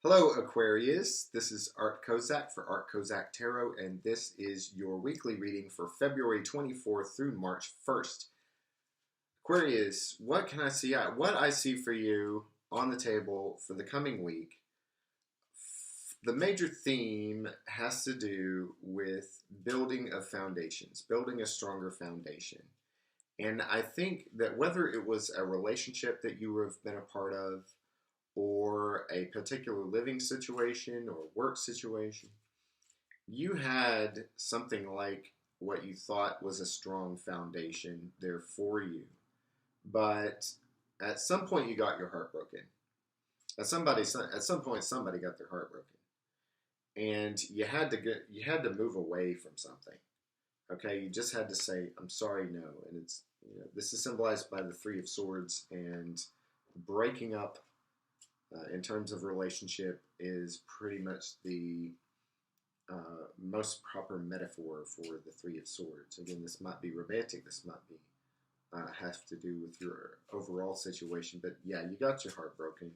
Hello, Aquarius. This is Art Kozak for Art Kozak Tarot, and this is your weekly reading for February 24th through March 1st. Aquarius, what can I see? What I see for you on the table for the coming week, the major theme has to do with building of foundations, building a stronger foundation. And I think that whether it was a relationship that you have been a part of, or a particular living situation or work situation, you had something like what you thought was a strong foundation there for you. But at some point, you got your heart broken. At some point, somebody got their heart broken, and you had to move away from something. Okay, you just had to say, "I'm sorry, no," and this is symbolized by the Three of Swords, and breaking up in terms of relationship is pretty much the most proper metaphor for the Three of Swords. Again, this might be romantic. This might be have to do with your overall situation. But yeah, you got your heart broken,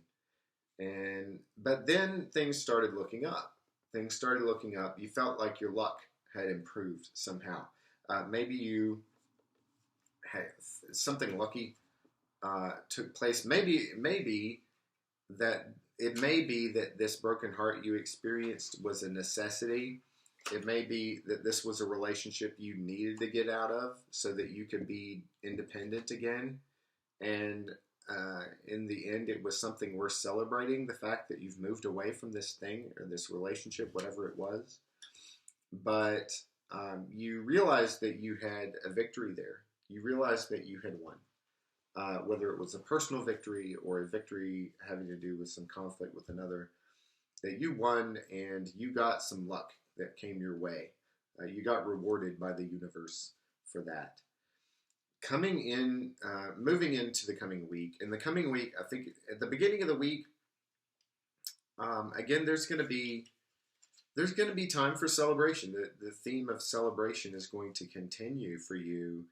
but then things started looking up. Things started looking up. You felt like your luck had improved somehow. Maybe you had something lucky took place. Maybe that it may be that this broken heart you experienced was a necessity. It may be that this was a relationship you needed to get out of so that you can be independent again. And in the end, it was something worth celebrating, the fact that you've moved away from this thing or this relationship, whatever it was. But you realized that you had a victory there. You realized that you had won. Whether it was a personal victory or a victory having to do with some conflict with another, that you won and you got some luck that came your way. You got rewarded by the universe for that. Moving into the coming week. In the coming week, I think at the beginning of the week, again, there's going to be time for celebration. The theme of celebration is going to continue for you.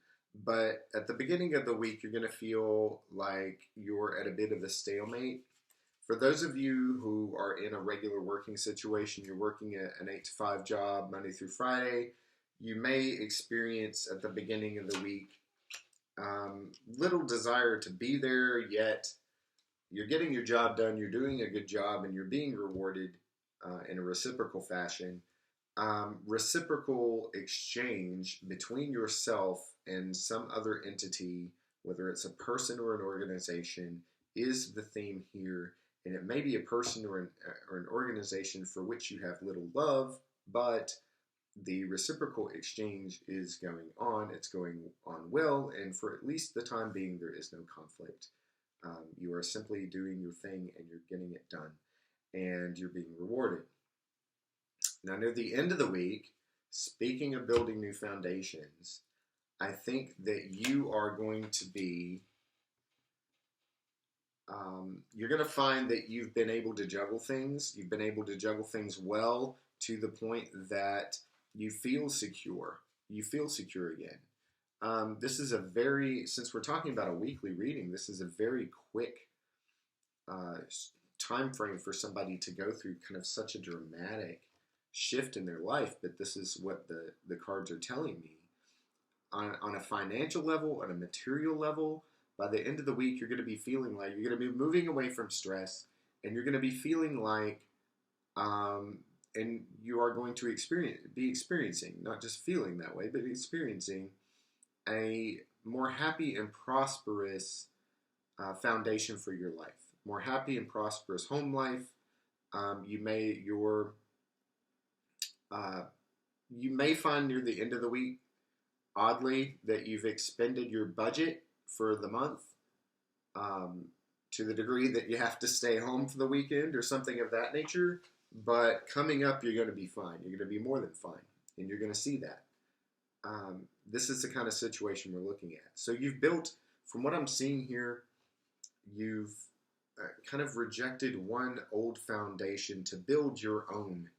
But at the beginning of the week, you're going to feel like you're at a bit of a stalemate. For those of you who are in a regular working situation, you're working an 8-to-5 job Monday through Friday, you may experience at the beginning of the week little desire to be there, yet you're getting your job done, you're doing a good job, and you're being rewarded in a reciprocal fashion. Reciprocal exchange between yourself and some other entity, whether it's a person or an organization, is the theme here. And it may be a person or an organization for which you have little love, but the reciprocal exchange is going on. It's going on well, and for at least the time being, there is no conflict. You are simply doing your thing, and you're getting it done, and you're being rewarded. Now, near the end of the week, speaking of building new foundations, I think that you are going to be, you're going to find that you've been able to juggle things. You've been able to juggle things well to the point that you feel secure. You feel secure again. This is since we're talking about a weekly reading, this is a very quick time frame for somebody to go through kind of such a dramatic shift in their life, but this is what the cards are telling me. On a financial level, on a material level, by the end of the week, you're going to be feeling like you're going to be moving away from stress, and you're going to be feeling like, and you are going to be experiencing, not just feeling that way, but experiencing a more happy and prosperous foundation for your life. More happy and prosperous home life. You may find near the end of the week, oddly, that you've expended your budget for the month to the degree that you have to stay home for the weekend or something of that nature. But coming up, you're going to be fine. You're going to be more than fine, and you're going to see that. This is the kind of situation we're looking at. So you've built, from what I'm seeing here, you've kind of rejected one old foundation to build your own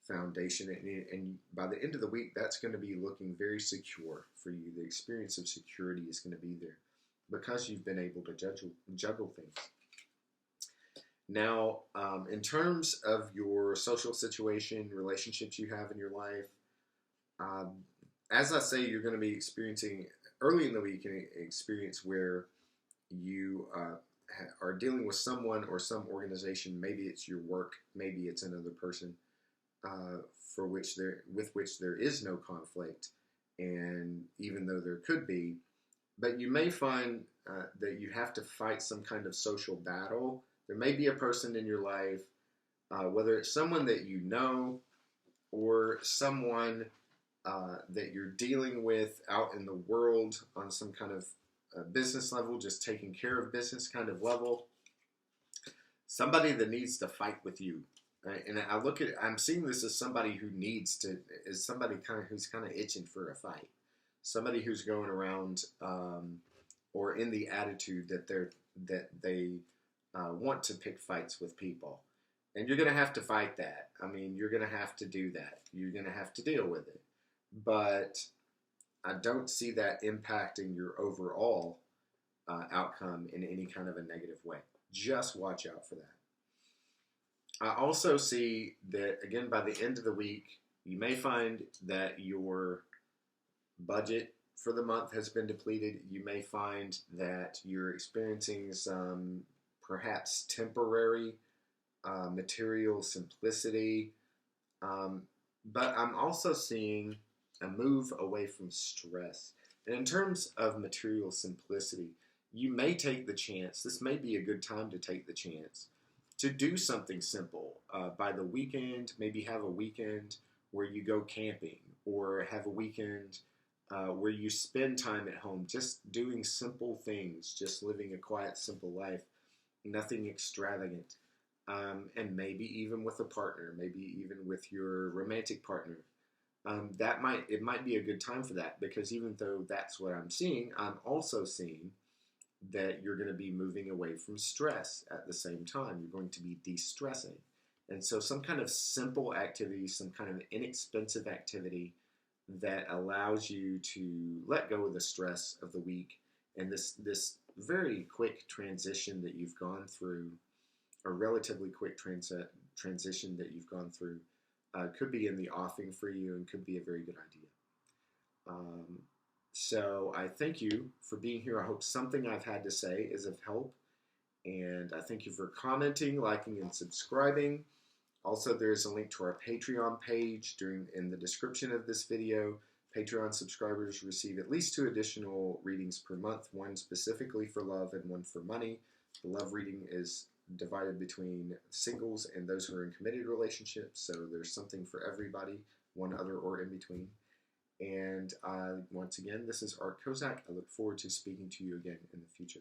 foundation, and by the end of the week, that's going to be looking very secure for you. The experience of security is going to be there because you've been able to juggle things. Now, in terms of your social situation, relationships you have in your life, um, as I say, you're going to be experiencing early in the week an experience where you are dealing with someone or some organization. Maybe it's your work, maybe it's another person uh, with which there is no conflict, and even though there could be, but you may find that you have to fight some kind of social battle. There may be a person in your life, whether it's someone that you know or someone that you're dealing with out in the world on some kind of business level, just taking care of business kind of level, somebody that needs to fight with you. Right? And I'm seeing this as somebody who needs to, as somebody who's kind of itching for a fight, somebody who's going around or in the attitude that they want to pick fights with people, and you're going to have to fight that. I mean, you're going to have to do that. You're going to have to deal with it, but I don't see that impacting your overall outcome in any kind of a negative way. Just watch out for that. I also see that, again, by the end of the week, you may find that your budget for the month has been depleted. You may find that you're experiencing some perhaps temporary material simplicity. But I'm also seeing a move away from stress. And in terms of material simplicity, you may take the chance, this may be a good time to take the chance to do something simple by the weekend. Maybe have a weekend where you go camping, or have a weekend where you spend time at home just doing simple things, just living a quiet, simple life, nothing extravagant. And maybe even with a partner, maybe even with your romantic partner. It might be a good time for that, because even though that's what I'm seeing, I'm also seeing that you're going to be moving away from stress at the same time. You're going to be de-stressing. And so some kind of simple activity, some kind of inexpensive activity that allows you to let go of the stress of the week, and this very quick transition that you've gone through, a relatively quick transition that you've gone through, could be in the offing for you and could be a very good idea. So I thank you for being here. I hope something I've had to say is of help. And I thank you for commenting, liking, and subscribing. Also, there's a link to our Patreon page in the description of this video. Patreon subscribers receive at least 2 additional readings per month, one specifically for love and one for money. The love reading is divided between singles and those who are in committed relationships, so there's something for everybody, one, other, or in between. And once again, this is Art Kozak. I look forward to speaking to you again in the future.